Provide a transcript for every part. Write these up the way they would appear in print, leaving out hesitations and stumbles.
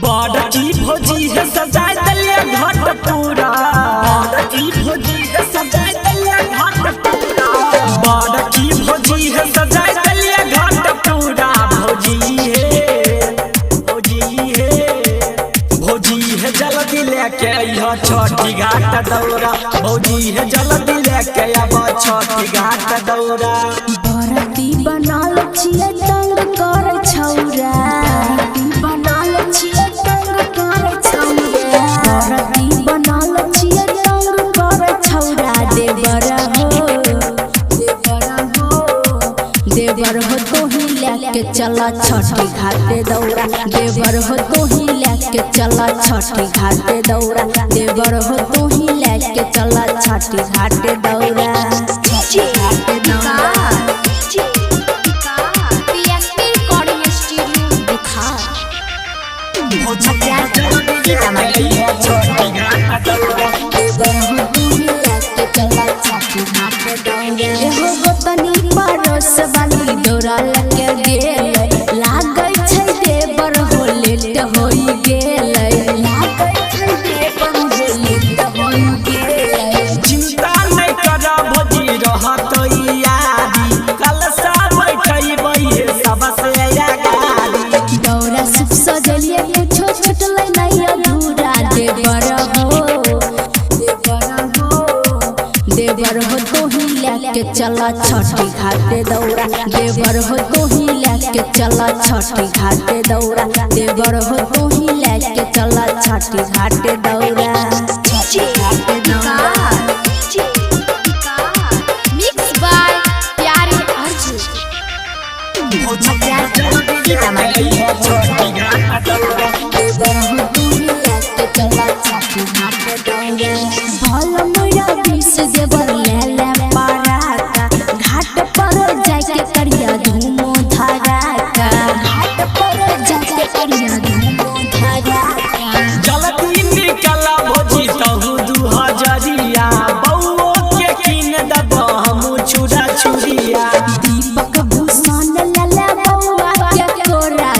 बड़की भौजी है सजाए दलिया घाट पूरा, बड़की भौजी है सजाए दलिया घाट पूरा, बड़की भौजी है सजाए दलिया घाट पूरा। भौजी है जल्दी लेके यह छठी घाट दौरा, भौजी है जल्दी लेके अब छठी घाट दौरा। बरती बनाल छिए तंग कर छौरा, बनाल छिए तंग कर छौरा, बरती बनाल छिए तंग कर छौरा। देवर हो तो ही लेके चला छठी घाटे दौरा, देवर हो तो ही लेके चला छठी घाटे दौरा, देवर हो तो ही लेके चला छठी घाटे दौरा, छठी घाटे दौरा। परोस वाली दौरा लगे गेल लागै छै देवर हो लेट होई गेल, लागै छै देवर हो लेट होई गेल। चिंता नहीं कर भौजी रहत यारी, कल सब बैठबै सबसे आगारी। दौरा सुख सजलिए कुछो छुटलै नहीं अधूरा, देवर हो तो ही लेके चला छठी घाटे दौरा, देवर हो तो ही लेके चला छठी घाटे दौरा, देवर हो तो ही लेके चला छठी घाटे दौरा, छठी घाटे दौरा। मिक्स बाय प्यारी अर्जुन। देवर ले पाराका घाट पर जाके करिया धूमो धाराका, घाट पर जाके करिया धूमो धाराका। जल्दी निकल भौजी तहु 2000, बउओ के किन दब हमू छुरा छुरिया। दीपक भूषण लला बउआ के कोरा,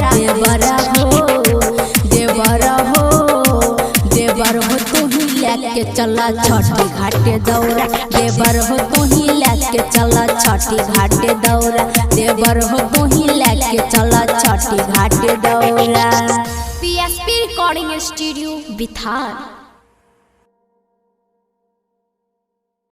देवर हो तो ही लेके चला छठी घाटे दौरा, देवर हो तो ही लेके चला छठी घाटे दौरा, देवर हो तो ही लेके चला छठी घाटे दौरा। PSP recording studio बिथार।